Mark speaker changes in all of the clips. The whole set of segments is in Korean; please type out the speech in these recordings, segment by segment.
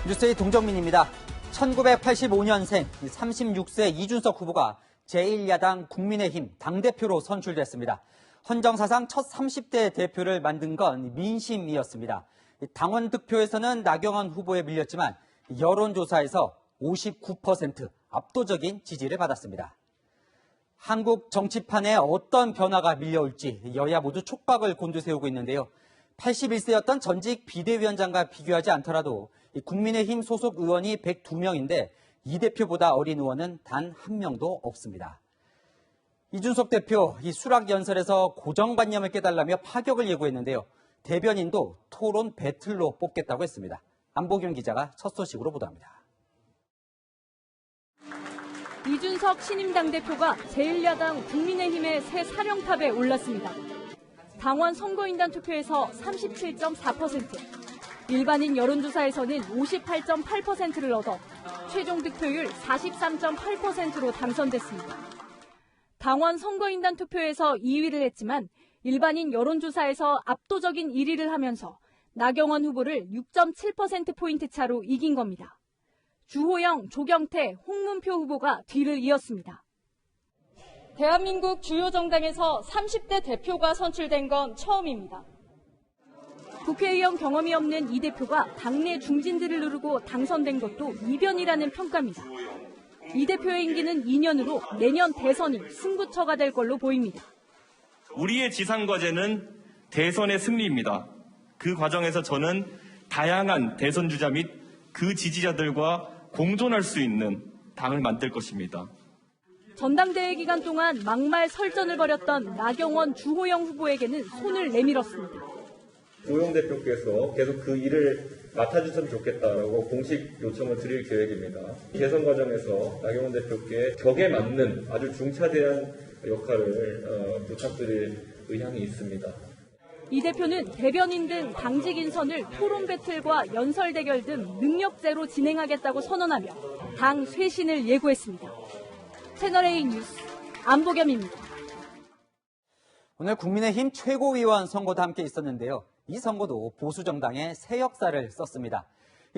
Speaker 1: 뉴스의 동정민입니다. 1985년생 36세 이준석 후보가 제1야당 국민의힘 당대표로 선출됐습니다. 헌정사상 첫 30대 대표를 만든 건 민심이었습니다. 당원 득표에서는 나경원 후보에 밀렸지만 여론조사에서 59% 압도적인 지지를 받았습니다. 한국 정치판에 어떤 변화가 밀려올지 여야 모두 촉박을 곤두세우고 있는데요. 81세였던 전직 비대위원장과 비교하지 않더라도 국민의힘 소속 의원이 102명인데 이 대표보다 어린 의원은 단 한 명도 없습니다. 이준석 대표, 이 수락연설에서 고정관념을 깨달으며 파격을 예고했는데요. 대변인도 토론 배틀로 뽑겠다고 했습니다. 안보균 기자가 첫 소식으로 보도합니다.
Speaker 2: 이준석 신임 당대표가 제1야당 국민의힘의 새 사령탑에 올랐습니다. 당원 선거인단 투표에서 37.4%, 일반인 여론조사에서는 58.8%를 얻어 최종 득표율 43.8%로 당선됐습니다. 당원 선거인단 투표에서 2위를 했지만 일반인 여론조사에서 압도적인 1위를 하면서 나경원 후보를 6.7%포인트 차로 이긴 겁니다. 주호영, 조경태, 홍문표 후보가 뒤를 이었습니다. 대한민국 주요 정당에서 30대 대표가 선출된 건 처음입니다. 국회의원 경험이 없는 이 대표가 당내 중진들을 누르고 당선된 것도 이변이라는 평가입니다. 이 대표의 임기는 2년으로 내년 대선이 승부처가 될 걸로 보입니다.
Speaker 3: 우리의 지상과제는 대선의 승리입니다. 그 과정에서 저는 다양한 대선 주자 및 그 지지자들과 공존할 수 있는 당을 만들 것입니다.
Speaker 2: 전당대회 기간 동안 막말 설전을 벌였던 나경원, 주호영 후보에게는 손을 내밀었습니다.
Speaker 4: 주호영 대표께서 계속 그 일을 맡아주셨으면 좋겠다라고 공식 요청을 드릴 계획입니다. 개선 과정에서 나경원 대표께 격에 맞는 아주 중차대한 역할을 부탁드릴 의향이 있습니다.
Speaker 2: 이 대표는 대변인 등 당직 인선을 토론 배틀과 연설 대결 등 능력제로 진행하겠다고 선언하며 당 쇄신을 예고했습니다. 채널A 뉴스 안보겸입니다.
Speaker 1: 오늘 국민의힘 최고위원 선거도 함께 있었는데요. 이 선거도 보수 정당의 새 역사를 썼습니다.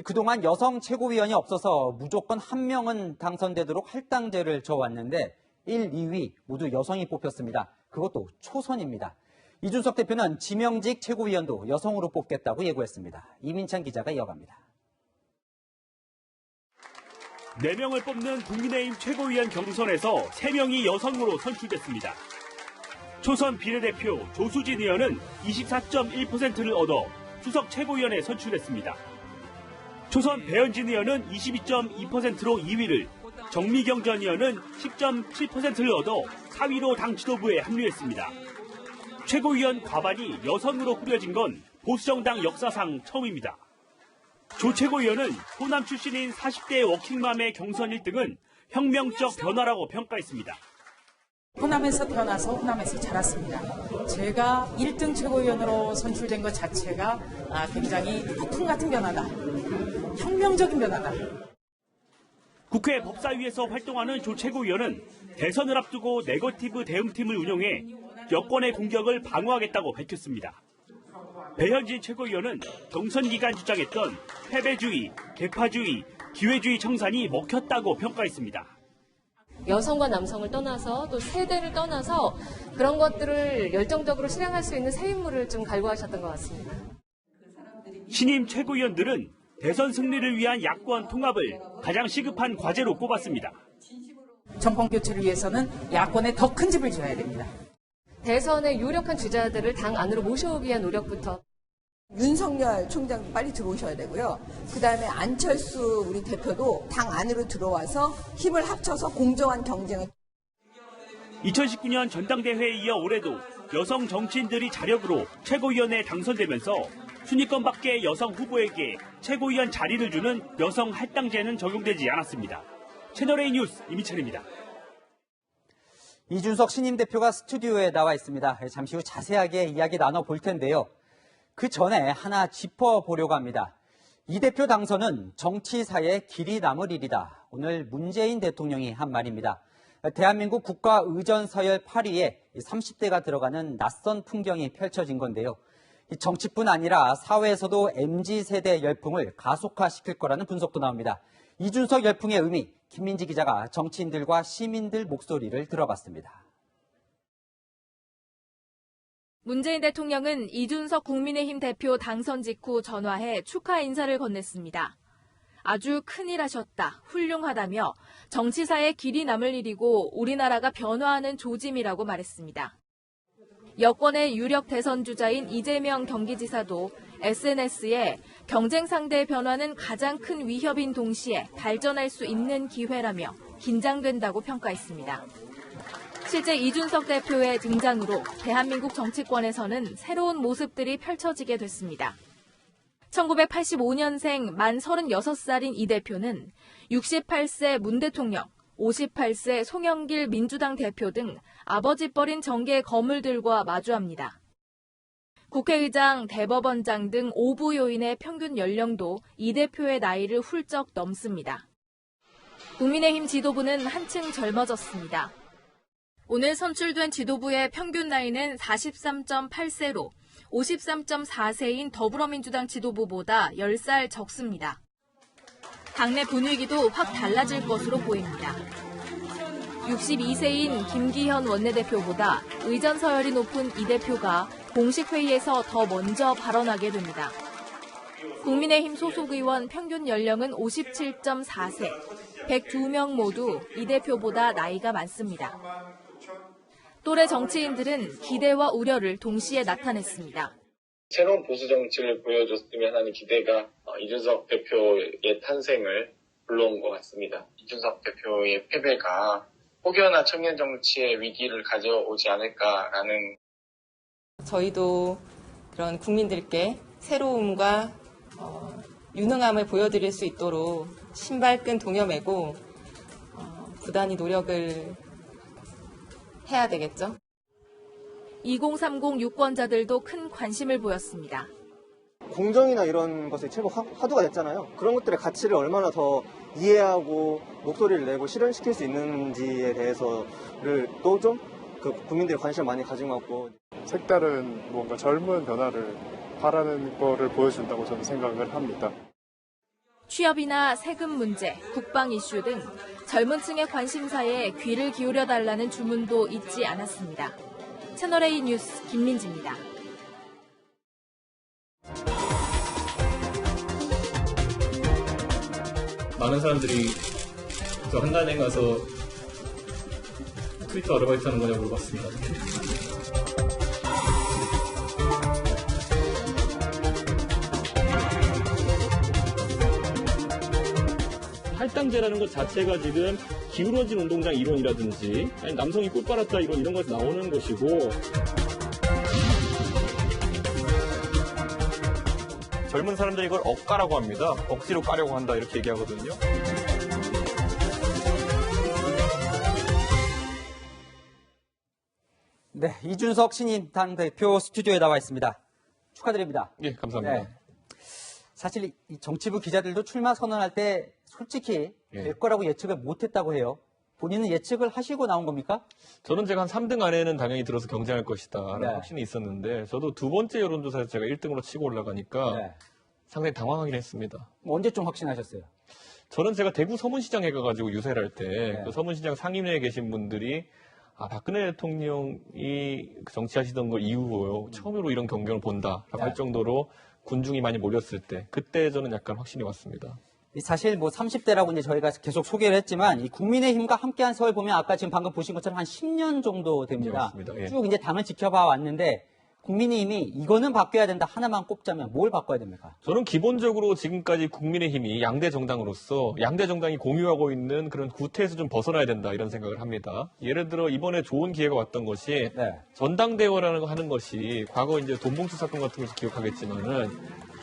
Speaker 1: 그동안 여성 최고위원이 없어서 무조건 한 명은 당선되도록 할당제를 줘왔는데 1, 2위 모두 여성이 뽑혔습니다. 그것도 초선입니다. 이준석 대표는 지명직 최고위원도 여성으로 뽑겠다고 예고했습니다. 이민찬 기자가 이어갑니다.
Speaker 5: 4명을 뽑는 국민의힘 최고위원 경선에서 3명이 여성으로 선출됐습니다. 초선 비례대표 조수진 의원은 24.1%를 얻어 수석 최고위원에 선출됐습니다. 초선 배현진 의원은 22.2%로 2위를, 정미경 전 의원은 10.7%를 얻어 4위로 당 지도부에 합류했습니다. 최고위원 과반이 여성으로 꾸려진 건 보수정당 역사상 처음입니다. 조 최고위원은 호남 출신인 40대 워킹맘의 경선 1등은 혁명적 변화라고 평가했습니다.
Speaker 6: 호남에서 태어나서 호남에서 자랐습니다. 제가 1등 최고위원으로 선출된 것 자체가 굉장히 폭풍 같은 변화다. 혁명적인 변화다.
Speaker 5: 국회 법사위에서 활동하는 조 최고위원은 대선을 앞두고 네거티브 대응팀을 운영해 여권의 공격을 방어하겠다고 밝혔습니다. 배현진 최고위원은 경선 기간 주장했던 패배주의, 개파주의, 기회주의 청산이 먹혔다고 평가했습니다.
Speaker 7: 여성과 남성을 떠나서 또 세대를 떠나서 그런 것들을 열정적으로 실행할 수 있는 새 인물을 좀 갈구하셨던 것 같습니다.
Speaker 5: 신임 최고위원들은 대선 승리를 위한 야권 통합을 가장 시급한 과제로 꼽았습니다.
Speaker 6: 정권 교체를 위해서는 야권에 더 큰 집을 지어야 됩니다.
Speaker 7: 대선의 유력한 주자들을 당 안으로 모셔오기 위한 노력부터.
Speaker 8: 윤석열 총장 빨리 들어오셔야 되고요. 그다음에 안철수 우리 대표도 당 안으로 들어와서 힘을 합쳐서 공정한 경쟁을.
Speaker 5: 2019년 전당대회에 이어 올해도 여성 정치인들이 자력으로 최고위원에 당선되면서 순위권 밖의 여성 후보에게 최고위원 자리를 주는 여성 할당제는 적용되지 않았습니다. 채널A 뉴스 이민찬입니다.
Speaker 1: 이준석 신임 대표가 스튜디오에 나와 있습니다. 잠시 후 자세하게 이야기 나눠볼 텐데요. 그 전에 하나 짚어보려고 합니다. 이 대표 당선은 정치사에 길이 남을 일이다. 오늘 문재인 대통령이 한 말입니다. 대한민국 국가의전 서열 8위에 30대가 들어가는 낯선 풍경이 펼쳐진 건데요. 이 정치뿐 아니라 사회에서도 MZ세대 열풍을 가속화시킬 거라는 분석도 나옵니다. 이준석 열풍의 의미, 김민지 기자가 정치인들과 시민들 목소리를 들어봤습니다.
Speaker 9: 문재인 대통령은 이준석 국민의힘 대표 당선 직후 전화해 축하 인사를 건넸습니다. 아주 큰일 하셨다, 훌륭하다며 정치사에 길이 남을 일이고 우리나라가 변화하는 조짐이라고 말했습니다. 여권의 유력 대선 주자인 이재명 경기지사도 SNS에 경쟁 상대의 변화는 가장 큰 위협인 동시에 발전할 수 있는 기회라며 긴장된다고 평가했습니다. 실제 이준석 대표의 등장으로 대한민국 정치권에서는 새로운 모습들이 펼쳐지게 됐습니다. 1985년생 만 36살인 이 대표는 68세 문 대통령, 58세 송영길 민주당 대표 등 아버지뻘인 정계의 거물들과 마주합니다. 국회의장, 대법원장 등 5부 요인의 평균 연령도 이 대표의 나이를 훌쩍 넘습니다. 국민의힘 지도부는 한층 젊어졌습니다. 오늘 선출된 지도부의 평균 나이는 43.8세로 53.4세인 더불어민주당 지도부보다 10살 적습니다. 당내 분위기도 확 달라질 것으로 보입니다. 62세인 김기현 원내대표보다 의전 서열이 높은 이 대표가 공식 회의에서 더 먼저 발언하게 됩니다. 국민의힘 소속 의원 평균 연령은 57.4세, 102명 모두 이 대표보다 나이가 많습니다. 또래 정치인들은 기대와 우려를 동시에 나타냈습니다.
Speaker 10: 새로운 보수 정치를 보여줬으면 하는 기대가 이준석 대표의 탄생을 불러온 것 같습니다. 이준석 대표의 패배가 혹여나 청년 정치의 위기를 가져오지 않을까라는.
Speaker 11: 저희도 그런 국민들께 새로움과 유능함을 보여드릴 수 있도록 신발끈 동여매고 부단히 노력을 해야 되겠죠.
Speaker 9: 2030 유권자들도 큰 관심을 보였습니다.
Speaker 12: 공정이나 이런 것이 최고 화두가 됐잖아요. 그런 것들의 가치를 얼마나 더 이해하고 목소리를 내고 실현시킬 수 있는지에 대해서를 또 좀 국민들이 관심을 많이 가진 것 같고.
Speaker 13: 색다른 뭔가 젊은 변화를 바라는 거를 보여준다고 저는 생각을 합니다.
Speaker 9: 취업이나 세금 문제, 국방 이슈 등 젊은 층의 관심사에 귀를 기울여달라는 주문도 잊지 않았습니다. 채널A 뉴스 김민지입니다.
Speaker 14: 많은 사람들이 저 한간에 가서 트위터 아르바이트 하는 거냐고 물어봤습니다.
Speaker 3: 할당제라는 것 자체가 지금 기울어진 운동장 이론이라든지 아니 남성이 꿀 빨았다 이런 것이 나오는 것이고 젊은 사람들이 이걸 억가라고 합니다. 억지로 까려고 한다 이렇게 얘기하거든요.
Speaker 1: 네, 이준석 신인 당대표 스튜디오에 나와 있습니다. 축하드립니다.
Speaker 3: 예, 감사합니다.
Speaker 1: 네. 사실 이 정치부 기자들도 출마 선언할 때 솔직히 될 거라고 예측을 못했다고 해요. 본인은 예측을 하시고 나온 겁니까?
Speaker 3: 저는 제가 한 3등 안에는 당연히 들어서 경쟁할 것이다 라는
Speaker 1: 네.
Speaker 3: 확신이 있었는데 저도 두 번째 여론조사에서 제가 1등으로 치고 올라가니까 상당히 당황하긴 했습니다.
Speaker 1: 언제쯤 확신하셨어요?
Speaker 3: 저는 제가 대구 서문시장에 가가지고 유세를 할 때 그 서문시장 상임위에 계신 분들이 박근혜 대통령이 정치하시던 걸 이후로 처음으로 이런 경쟁을 본다라고 할 정도로 군중이 많이 몰렸을 때 그때 저는 약간 확신이 왔습니다.
Speaker 1: 사실 뭐 30대라고 이제 저희가 계속 소개를 했지만 이 국민의힘과 함께한 세월 보면 아까 지금 방금 보신 것처럼 한 10년 정도 됩니다.
Speaker 3: 예.
Speaker 1: 쭉 이제 당을 지켜봐 왔는데 국민의힘이 이거는 바뀌어야 된다 하나만 꼽자면 뭘 바꿔야 됩니까?
Speaker 3: 저는 기본적으로 지금까지 국민의힘이 양대 정당으로서 양대 정당이 공유하고 있는 그런 구태에서 좀 벗어나야 된다 이런 생각을 합니다. 예를 들어 이번에 좋은 기회가 왔던 것이 전당대회라는 거 하는 것이 과거 이제 돈봉투 사건 같은 것을 기억하겠지만은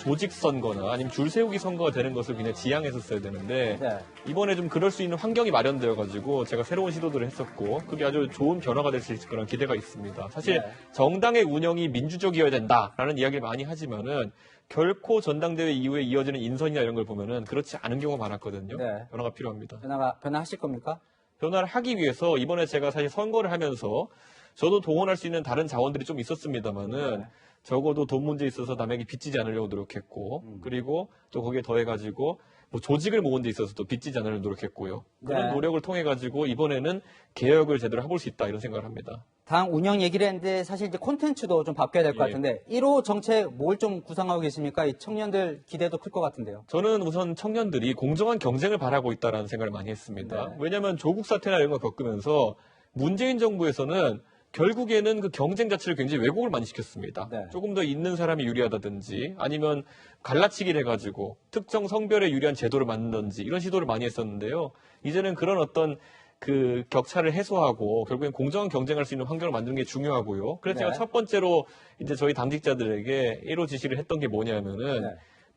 Speaker 3: 조직 선거나 아니면 줄 세우기 선거가 되는 것을 그냥 지향했었어야 되는데 이번에 좀 그럴 수 있는 환경이 마련되어 가지고 제가 새로운 시도들을 했었고 그게 아주 좋은 변화가 될 수 있을 거라는 기대가 있습니다. 사실 정당의 운영이 민주적이어야 된다라는 이야기를 많이 하지만은 결코 전당대회 이후에 이어지는 인선이나 이런 걸 보면은 그렇지 않은 경우가 많았거든요. 변화가 필요합니다.
Speaker 1: 변화하실 겁니까?
Speaker 3: 변화를 하기 위해서 이번에 제가 사실 선거를 하면서 저도 동원할 수 있는 다른 자원들이 좀 있었습니다만은
Speaker 15: 적어도 돈 문제에 있어서 남에게 빚지지 않으려고 노력했고 그리고 또 거기에 더해가지고 뭐 조직을 모은 데 있어서 또 빚지지 않으려고 노력했고요. 그런
Speaker 1: 네.
Speaker 15: 노력을 통해 가지고 이번에는 개혁을 제대로 해볼 수 있다 이런 생각을 합니다.
Speaker 1: 당 운영 얘기를 했는데 사실 이제 콘텐츠도 좀 바뀌어야 될 것
Speaker 15: 예.
Speaker 1: 같은데 1호 정책 뭘 좀 구상하고 계십니까? 이 청년들 기대도 클 것 같은데요.
Speaker 15: 저는 우선 청년들이 공정한 경쟁을 바라고 있다는 생각을 많이 했습니다.
Speaker 1: 네.
Speaker 15: 왜냐하면 조국 사태나 이런 걸 겪으면서 문재인 정부에서는 결국에는 그 경쟁 자체를 굉장히 왜곡을 많이 시켰습니다.
Speaker 1: 네.
Speaker 15: 조금 더 있는 사람이 유리하다든지 아니면 갈라치기를 해가지고 특정 성별에 유리한 제도를 만든다든지 이런 시도를 많이 했었는데요. 이제는 그런 어떤 그 격차를 해소하고 결국엔 공정한 경쟁할 수 있는 환경을 만드는 게 중요하고요. 그래서
Speaker 1: 네.
Speaker 15: 제가 첫 번째로 이제 저희 당직자들에게 1호 지시를 했던 게 뭐냐면은
Speaker 1: 네.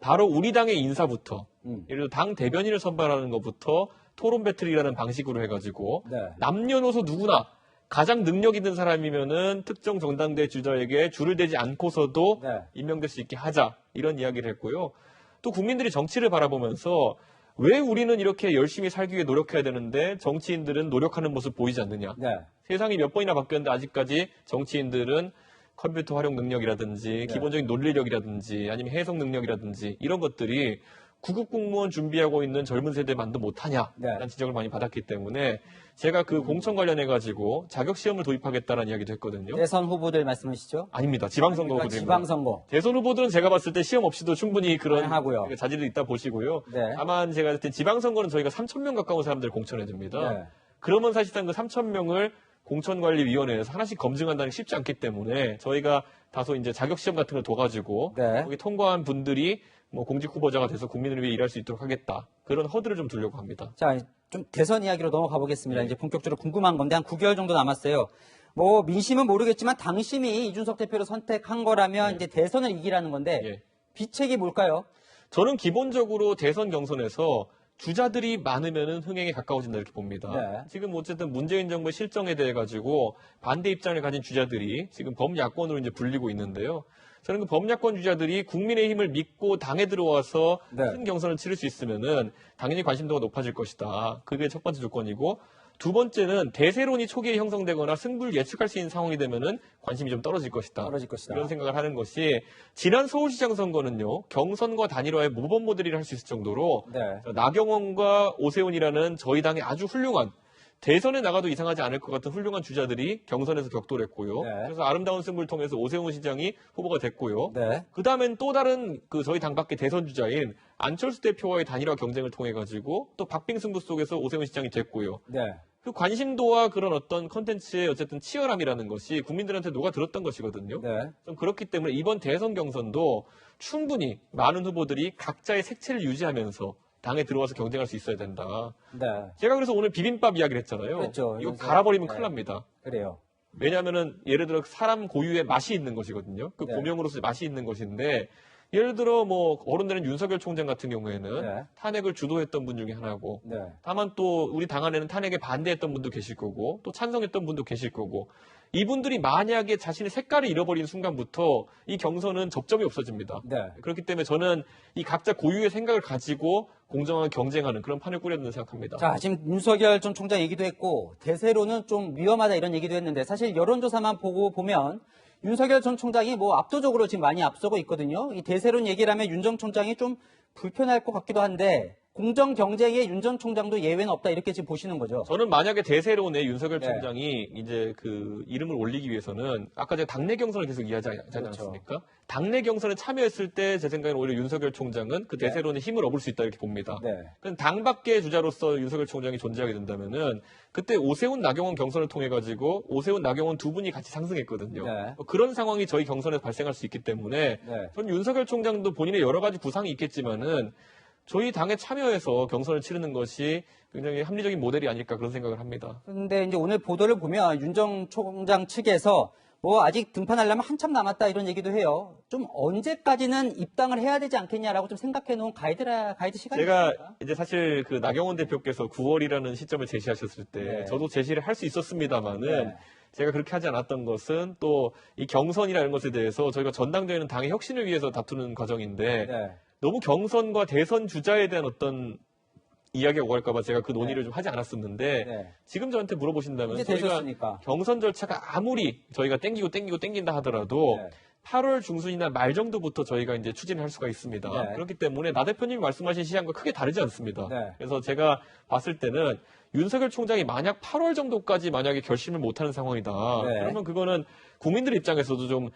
Speaker 15: 바로 우리 당의 인사부터 예를 들어 당 대변인을 선발하는 것부터 토론 배틀이라는 방식으로 해가지고
Speaker 1: 네.
Speaker 15: 남녀노소 누구나 가장 능력 있는 사람이면은 특정 정당대 주자에게 줄을 대지 않고서도
Speaker 1: 네.
Speaker 15: 임명될 수 있게 하자 이런 이야기를 했고요. 또 국민들이 정치를 바라보면서 왜 우리는 이렇게 열심히 살기 위해 노력해야 되는데 정치인들은 노력하는 모습 보이지 않느냐.
Speaker 1: 네.
Speaker 15: 세상이 몇 번이나 바뀌었는데 아직까지 정치인들은 컴퓨터 활용 능력이라든지 기본적인 논리력이라든지 아니면 해석 능력이라든지 이런 것들이 구급 공무원 준비하고 있는 젊은 세대만도 못하냐 라는 지적을 많이 받았기 때문에 제가 그 공천 관련해가지고 자격시험을 도입하겠다는 이야기도 했거든요.
Speaker 1: 대선 후보들 말씀이시죠?
Speaker 15: 아닙니다. 지방선거
Speaker 1: 그러니까
Speaker 15: 후보들입니다.
Speaker 1: 지방선거.
Speaker 15: 대선 후보들은 제가 봤을 때 시험 없이도 충분히 그런
Speaker 1: 하고요.
Speaker 15: 자질이 있다 보시고요.
Speaker 1: 네.
Speaker 15: 다만 제가 봤을 때 지방선거는 저희가 3,000명 가까운 사람들을 공천해 줍니다.
Speaker 1: 네.
Speaker 15: 그러면 사실상 그 3,000명을 공천관리위원회에서 하나씩 검증한다는 게 쉽지 않기 때문에 저희가 다소 이제 자격시험 같은 걸 둬가지고
Speaker 1: 네.
Speaker 15: 거기 통과한 분들이 뭐 공직 후보자가 돼서 국민을 위해 일할 수 있도록 하겠다. 그런 허들을 좀 두려고 합니다.
Speaker 1: 자, 좀 대선 이야기로 넘어가 보겠습니다. 이제 본격적으로 궁금한 건데 한 9개월 정도 남았어요. 뭐 민심은 모르겠지만 당심이 이준석 대표를 선택한 거라면 이제 대선을 이기라는 건데 비책이 뭘까요?
Speaker 15: 저는 기본적으로 대선 경선에서 주자들이 많으면은 흥행에 가까워진다 이렇게 봅니다.
Speaker 1: 네.
Speaker 15: 지금 어쨌든 문재인 정부의 실정에 대해 가지고 반대 입장을 가진 주자들이 지금 범야권으로 이제 불리고 있는데요. 저는 그 범야권 주자들이 국민의힘을 믿고 당에 들어와서 큰 경선을 치를 수 있으면은 당연히 관심도가 높아질 것이다. 그게 첫 번째 조건이고 두 번째는 대세론이 초기에 형성되거나 승부를 예측할 수 있는 상황이 되면은 관심이 좀 떨어질 것이다. 이런 생각을 하는 것이 지난 서울시장 선거는요. 경선과 단일화의 모범 모델이라 할 수 있을 정도로 나경원과 오세훈이라는 저희 당의 아주 훌륭한 대선에 나가도 이상하지 않을 것 같은 훌륭한 주자들이 경선에서 격돌했고요. 그래서 아름다운 승부를 통해서 오세훈 시장이 후보가 됐고요. 그 다음엔 또 다른 그 저희 당 밖의 대선 주자인 안철수 대표와의 단일화 경쟁을 통해 가지고 또 박빙 승부 속에서 오세훈 시장이 됐고요. 그 관심도와 그런 어떤 컨텐츠의 어쨌든 치열함이라는 것이 국민들한테 녹아들었던 것이거든요. 좀 그렇기 때문에 이번 대선 경선도 충분히 많은 후보들이 각자의 색채를 유지하면서 당에 들어와서 경쟁할 수 있어야 된다. 제가 그래서 오늘 비빔밥 이야기를 했잖아요.
Speaker 1: 그렇죠.
Speaker 15: 이거 갈아버리면 큰일 납니다.
Speaker 1: 그래요.
Speaker 15: 왜냐하면은 예를 들어 사람 고유의 맛이 있는 것이거든요. 그 고명으로서 맛이 있는 것인데 예를 들어 뭐 어른들은 윤석열 총장 같은 경우에는 탄핵을 주도했던 분 중에 하나고 다만 또 우리 당 안에는 탄핵에 반대했던 분도 계실 거고 또 찬성했던 분도 계실 거고 이분들이 만약에 자신의 색깔을 잃어버린 순간부터 이 경선은 접점이 없어집니다. 그렇기 때문에 저는 이 각자 고유의 생각을 가지고 공정하게 경쟁하는 그런 판을 꾸려야 된다고 생각합니다.
Speaker 1: 자, 지금 윤석열 전 총장 얘기도 했고 대세로는 좀 위험하다 이런 얘기도 했는데 사실 여론조사만 보면 윤석열 전 총장이 뭐 압도적으로 지금 많이 앞서고 있거든요. 이 대세론 얘기를 하면 윤 전 총장이 좀 불편할 것 같기도 한데 공정 경쟁에 윤 전 총장도 예외는 없다 이렇게 지금 보시는 거죠.
Speaker 15: 저는 만약에 대세론에 윤석열 총장이 이제 그 이름을 올리기 위해서는 아까 제가 당내 경선을 계속 이야기하지 않았습니까? 당내 경선에 참여했을 때 제 생각에는 오히려 윤석열 총장은 그 대세론에 힘을 얻을 수 있다 이렇게 봅니다. 당 밖의 주자로서 윤석열 총장이 존재하게 된다면은 그때 오세훈 나경원 경선을 통해 가지고 오세훈 나경원 두 분이 같이 상승했거든요. 그런 상황이 저희 경선에서 발생할 수 있기 때문에 전 윤석열 총장도 본인의 여러 가지 구상이 있겠지만은 저희 당에 참여해서 경선을 치르는 것이 굉장히 합리적인 모델이 아닐까 그런 생각을 합니다.
Speaker 1: 그런데 이제 오늘 보도를 보면 윤 전 총장 측에서 뭐 아직 등판하려면 한참 남았다 이런 얘기도 해요. 좀 언제까지는 입당을 해야 되지 않겠냐라고 좀 생각해 놓은 가이드 시간이
Speaker 15: 제가
Speaker 1: 있습니까?
Speaker 15: 이제 사실 그 나경원 대표께서 9월이라는 시점을 제시하셨을 때 저도 제시를 할 수 있었습니다만은 제가 그렇게 하지 않았던 것은 또 이 경선이라는 것에 대해서 저희가 전당대회는 당의 혁신을 위해서 다투는 과정인데 너무 경선과 대선 주자에 대한 어떤 이야기가 오갈까봐 제가 그 논의를 좀 하지 않았었는데 지금 저한테 물어보신다면
Speaker 1: 이제
Speaker 15: 저희가
Speaker 1: 되셨으니까.
Speaker 15: 경선 절차가 아무리 저희가 땡긴다 하더라도 8월 중순이나 말 정도부터 저희가 이제 추진할 수가 있습니다.
Speaker 1: 네.
Speaker 15: 그렇기 때문에 나 대표님이 말씀하신 시한과 크게 다르지 않습니다.
Speaker 1: 네.
Speaker 15: 그래서 제가 봤을 때는 윤석열 총장이 만약 8월 정도까지 만약에 결심을 못하는 상황이다.
Speaker 1: 네.
Speaker 15: 그러면 그거는 국민들 입장에서도 좀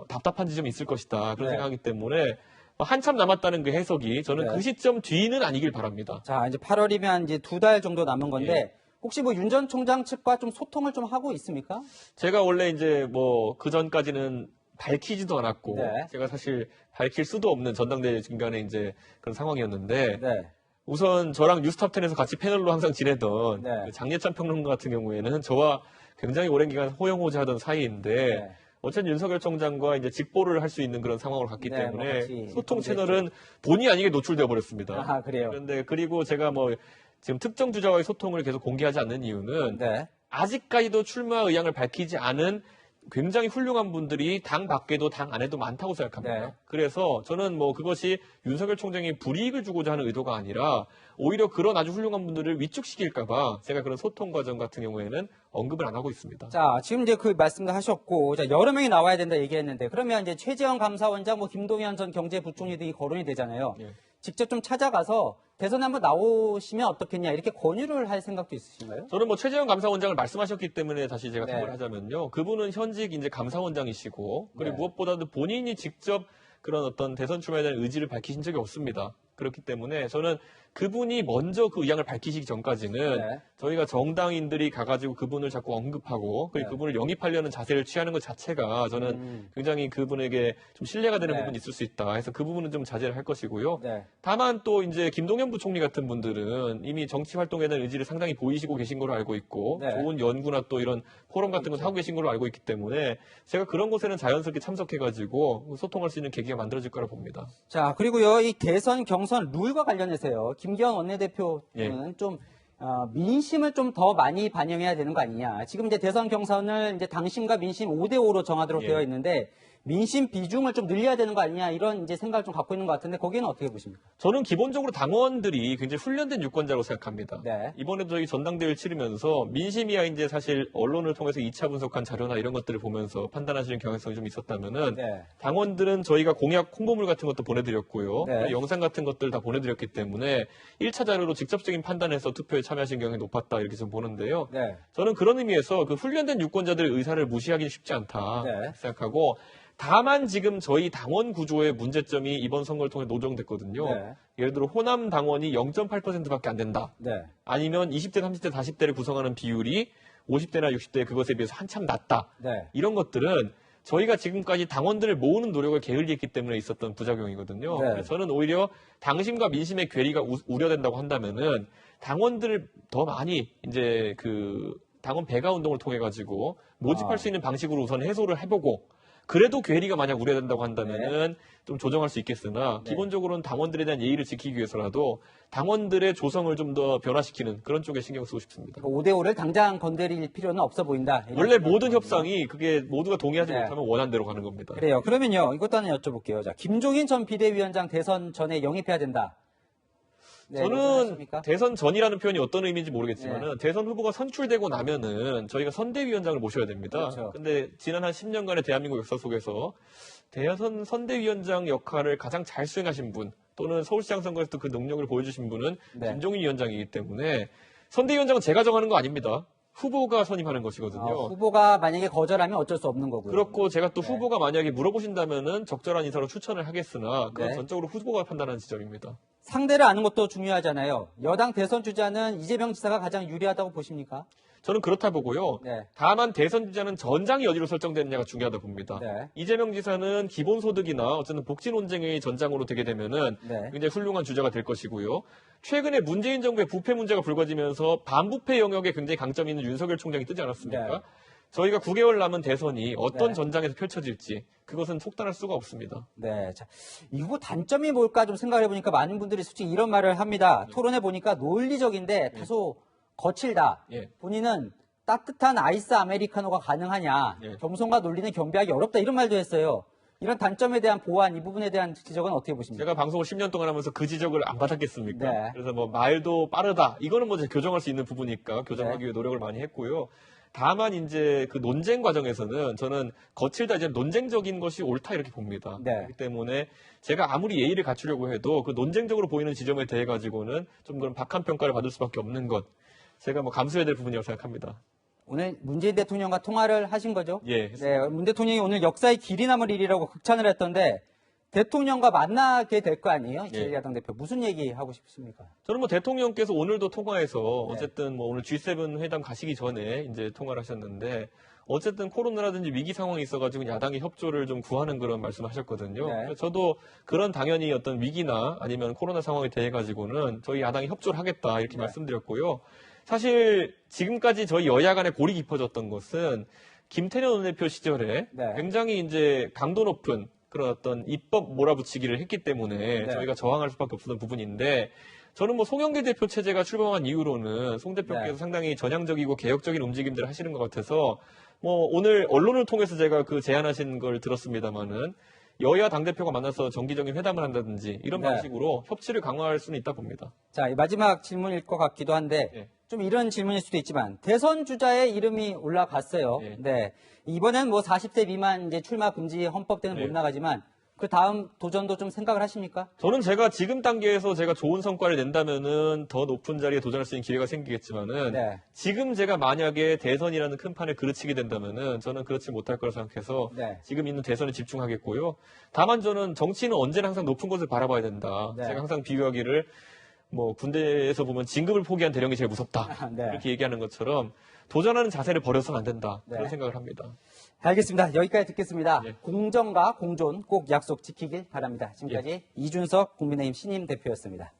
Speaker 15: 답답한 지점이 있을 것이다. 그런
Speaker 1: 네.
Speaker 15: 생각이기 때문에 한참 남았다는 그 해석이 저는
Speaker 1: 네.
Speaker 15: 그 시점 뒤는 아니길 바랍니다.
Speaker 1: 자, 이제 8월이면 이제 2달 정도 남은 건데
Speaker 15: 예.
Speaker 1: 혹시 뭐 윤 전 총장 측과 좀 소통을 좀 하고 있습니까?
Speaker 15: 제가 원래 이제 뭐 그 전까지는 밝히지도 않았고
Speaker 1: 네.
Speaker 15: 제가 사실 밝힐 수도 없는 전당대회 중간에 이제 그런 상황이었는데
Speaker 1: 네.
Speaker 15: 우선 저랑 뉴스탑10에서 같이 패널로 항상 지내던
Speaker 1: 네.
Speaker 15: 그 장예찬 평론가 같은 경우에는 저와 굉장히 오랜 기간 호영호재하던 사이인데
Speaker 1: 네.
Speaker 15: 어쨌든 윤석열 총장과 이제 직보를 할 수 있는 그런 상황으로 갔기
Speaker 1: 네, 뭐
Speaker 15: 때문에
Speaker 1: 같이
Speaker 15: 소통
Speaker 1: 공개했죠.
Speaker 15: 채널은 본의 아니게 노출되어 버렸습니다.
Speaker 1: 아, 그래요?
Speaker 15: 그런데 그리고 제가 뭐 지금 특정 주자와의 소통을 계속 공개하지 않는 이유는
Speaker 1: 네.
Speaker 15: 아직까지도 출마 의향을 밝히지 않은 굉장히 훌륭한 분들이 당 밖에도 당 안에도 많다고 생각합니다.
Speaker 1: 네.
Speaker 15: 그래서 저는 뭐 그것이 윤석열 총장이 불이익을 주고자 하는 의도가 아니라 오히려 그런 아주 훌륭한 분들을 위축시킬까봐 제가 그런 소통 과정 같은 경우에는 언급을 안 하고 있습니다.
Speaker 1: 자, 지금 이제 그 말씀도 하셨고, 자, 여러 명이 나와야 된다 얘기했는데, 그러면 이제 최재형 감사원장, 뭐 김동연 전 경제부총리 등이 거론이 되잖아요.
Speaker 15: 예.
Speaker 1: 직접 좀 찾아가서 대선에 한번 나오시면 어떻겠냐, 이렇게 권유를 할 생각도 있으신가요?
Speaker 15: 저는 뭐 최재형 감사원장을 말씀하셨기 때문에 다시 제가
Speaker 1: 네.
Speaker 15: 탐구를 하자면요. 그분은 현직 이제 감사원장이시고, 그리고
Speaker 1: 네.
Speaker 15: 무엇보다도 본인이 직접 그런 어떤 대선 출마에 대한 의지를 밝히신 적이 없습니다. 그렇기 때문에 저는 그분이 먼저 그 의향을 밝히시기 전까지는
Speaker 1: 네.
Speaker 15: 저희가 정당인들이 가가지고 그분을 자꾸 언급하고 그리고
Speaker 1: 네.
Speaker 15: 그분을 영입하려는 자세를 취하는 것 자체가 저는 굉장히 그분에게 좀 신뢰가 되는
Speaker 1: 네.
Speaker 15: 부분이 있을 수 있다 해서 그 부분은 좀 자제를 할 것이고요.
Speaker 1: 네.
Speaker 15: 다만 또 이제 김동연 부총리 같은 분들은 이미 정치 활동에 대한 의지를 상당히 보이시고 계신 걸로 알고 있고
Speaker 1: 네.
Speaker 15: 좋은 연구나 또 이런 포럼 같은 걸 하고 계신 걸로 알고 있기 때문에 제가 그런 곳에는 자연스럽게 참석해가지고 소통할 수 있는 계기가 만들어질 거라 봅니다.
Speaker 1: 자, 그리고요, 이 대선 경선 룰과 관련해서요, 김기현 원내대표는
Speaker 15: 예.
Speaker 1: 좀, 민심을 좀 더 많이 반영해야 되는 거 아니냐. 지금 이제 대선 경선을 이제 당심과 민심 5대5로 정하도록
Speaker 15: 예.
Speaker 1: 되어 있는데, 민심 비중을 좀 늘려야 되는 거 아니냐, 이런 이제 생각을 좀 갖고 있는 것 같은데, 거기는 어떻게 보십니까?
Speaker 15: 저는 기본적으로 당원들이 굉장히 훈련된 유권자로 생각합니다.
Speaker 1: 네.
Speaker 15: 이번에도 저희 전당대회를 치르면서 민심이야 이제 사실 언론을 통해서 2차 분석한 자료나 이런 것들을 보면서 판단하시는 경향성이 좀 있었다면은
Speaker 1: 네.
Speaker 15: 당원들은 저희가 공약 홍보물 같은 것도 보내드렸고요.
Speaker 1: 네.
Speaker 15: 그리고 영상 같은 것들 다 보내드렸기 때문에 1차 자료로 직접적인 판단해서 투표에 참여하신 경향이 높았다 이렇게 좀 보는데요.
Speaker 1: 네.
Speaker 15: 저는 그런 의미에서 그 훈련된 유권자들의 의사를 무시하기는 쉽지 않다
Speaker 1: 네.
Speaker 15: 생각하고 다만 지금 저희 당원 구조의 문제점이 이번 선거를 통해 노정됐거든요.
Speaker 1: 네.
Speaker 15: 예를 들어 호남 당원이 0.8%밖에 안 된다.
Speaker 1: 네.
Speaker 15: 아니면 20대, 30대, 40대를 구성하는 비율이 50대나 60대 그것에 비해서 한참 낮다.
Speaker 1: 네.
Speaker 15: 이런 것들은 저희가 지금까지 당원들을 모으는 노력을 게을리했기 때문에 있었던 부작용이거든요.
Speaker 1: 네.
Speaker 15: 그래서 저는 오히려 당심과 민심의 괴리가 우려된다고 한다면은 당원들을 더 많이 이제 그 당원 배가 운동을 통해 가지고 모집할 수 있는 방식으로 우선 해소를 해보고 그래도 괴리가 만약 우려된다고 한다면은 좀 조정할 수 있겠으나
Speaker 1: 네.
Speaker 15: 기본적으로는 당원들에 대한 예의를 지키기 위해서라도 당원들의 조성을 좀 더 변화시키는 그런 쪽에 신경 쓰고 싶습니다.
Speaker 1: 5대5를 당장 건드릴 필요는 없어 보인다. 이런
Speaker 15: 원래 모든
Speaker 1: 생각입니다.
Speaker 15: 협상이 그게 모두가 동의하지
Speaker 1: 네.
Speaker 15: 못하면 원한대로 가는 겁니다.
Speaker 1: 그래요. 그러면요, 이것도 하나 여쭤볼게요. 자, 김종인 전 비대위원장 대선 전에 영입해야 된다. 네,
Speaker 15: 저는
Speaker 1: 말씀하십니까?
Speaker 15: 대선 전이라는 표현이 어떤 의미인지 모르겠지만은 대선 후보가 선출되고 나면은 저희가 선대위원장을 모셔야 됩니다.
Speaker 1: 그렇죠.
Speaker 15: 근데 지난 한 10년간의 대한민국 역사 속에서 대선 선대위원장 역할을 가장 잘 수행하신 분 또는 서울시장 선거에서도 그 능력을 보여주신 분은
Speaker 1: 네.
Speaker 15: 김종인 위원장이기 때문에 선대위원장은 제가 정하는 거 아닙니다. 후보가 선임하는 것이거든요.
Speaker 1: 후보가 만약에 거절하면 어쩔 수 없는 거고요.
Speaker 15: 그렇고 제가 또 후보가 만약에 물어보신다면은 적절한 인사로 추천을 하겠으나 그건
Speaker 1: 네.
Speaker 15: 전적으로 후보가 판단하는 지점입니다.
Speaker 1: 상대를 아는 것도 중요하잖아요. 여당 대선 주자는 이재명 지사가 가장 유리하다고 보십니까?
Speaker 15: 저는 그렇다 보고요.
Speaker 1: 네.
Speaker 15: 다만 대선 주자는 전장이 어디로 설정되느냐가 중요하다 봅니다.
Speaker 1: 네.
Speaker 15: 이재명 지사는 기본소득이나 어쨌든 복지 논쟁의 전장으로 되게 되면은
Speaker 1: 네.
Speaker 15: 굉장히 훌륭한 주자가 될 것이고요. 최근에 문재인 정부의 부패 문제가 불거지면서 반부패 영역에 굉장히 강점이 있는 윤석열 총장이 뜨지 않았습니까?
Speaker 1: 네.
Speaker 15: 저희가 9개월 남은 대선이 어떤
Speaker 1: 네.
Speaker 15: 전장에서 펼쳐질지 그것은 속단할 수가 없습니다.
Speaker 1: 네. 자, 이 후보 단점이 뭘까 좀 생각을 해보니까 많은 분들이 솔직히 이런 말을 합니다. 토론해 보니까 논리적인데 다소 거칠다.
Speaker 15: 예.
Speaker 1: 본인은 따뜻한 아이스 아메리카노가 가능하냐.
Speaker 15: 예.
Speaker 1: 겸손과 논리는 겸비하기 어렵다. 이런 말도 했어요. 이런 단점에 대한 보완, 이 부분에 대한 지적은 어떻게 보십니까?
Speaker 15: 제가 방송을 10년 동안 하면서 그 지적을 안 받았겠습니까?
Speaker 1: 네.
Speaker 15: 그래서 뭐 말도 빠르다. 이거는 뭐 이제 교정할 수 있는 부분이니까 교정하기
Speaker 1: 네.
Speaker 15: 위해 노력을 많이 했고요. 다만 이제 그 논쟁 과정에서는 저는 거칠다 이제 논쟁적인 것이 옳다 이렇게 봅니다.
Speaker 1: 네.
Speaker 15: 그렇기 때문에 제가 아무리 예의를 갖추려고 해도 그 논쟁적으로 보이는 지점에 대해 가지고는 좀 그런 박한 평가를 받을 수밖에 없는 것. 제가 뭐 감수해야 될 부분이라고 생각합니다.
Speaker 1: 오늘 문재인 대통령과 통화를 하신 거죠?
Speaker 15: 예.
Speaker 1: 네, 문 대통령이 오늘 역사의 길이 남을 일이라고 극찬을 했던데 대통령과 만나게 될 거 아니에요? 제1야당 대표. 무슨 얘기 하고 싶습니까?
Speaker 15: 저는 뭐 대통령께서 오늘도 통화해서 어쨌든 뭐 오늘 G7 회담 가시기 전에 이제 통화를 하셨는데 어쨌든 코로나라든지 위기 상황이 있어가지고 야당의 협조를 좀 구하는 그런 말씀하셨거든요. 그래서 저도 그런 당연히 어떤 위기나 아니면 코로나 상황에 대해 가지고는 저희 야당이 협조를 하겠다 이렇게 말씀드렸고요. 사실 지금까지 저희 여야 간에 골이 깊어졌던 것은 김태년 원내대표 시절에 굉장히 이제 강도 높은 그런 어떤 입법 몰아붙이기를 했기 때문에 저희가 저항할 수밖에 없었던 부분인데 저는 뭐 송영길 대표 체제가 출범한 이후로는 송 대표께서 상당히 전향적이고 개혁적인 움직임들을 하시는 것 같아서 뭐 오늘 언론을 통해서 제가 그 제안하신 걸 들었습니다마는 여야 당대표가 만나서 정기적인 회담을 한다든지 이런 방식으로 협치를 강화할 수는 있다 봅니다.
Speaker 1: 자, 마지막 질문일 것 같기도 한데 좀 이런 질문일 수도 있지만 대선 주자의 이름이 올라갔어요. 네. 이번엔 뭐 40세 미만 이제 출마 금지 헌법 때는 못 나가지만 그 다음 도전도 좀 생각을 하십니까?
Speaker 15: 저는 제가 지금 단계에서 제가 좋은 성과를 낸다면은 더 높은 자리에 도전할 수 있는 기회가 생기겠지만은 지금 제가 만약에 대선이라는 큰 판을 그르치게 된다면은 저는 그렇지 못할 거라 생각해서 지금 있는 대선에 집중하겠고요. 다만 저는 정치는 언제나 항상 높은 곳을 바라봐야 된다. 제가 항상 비유하기를 뭐 군대에서 보면 진급을 포기한 대령이 제일 무섭다. 이렇게 얘기하는 것처럼 도전하는 자세를 버려서는 안 된다. 그런 생각을 합니다.
Speaker 1: 알겠습니다. 여기까지 듣겠습니다. 공정과 공존 꼭 약속 지키길 바랍니다. 지금까지 이준석 국민의힘 신임 대표였습니다.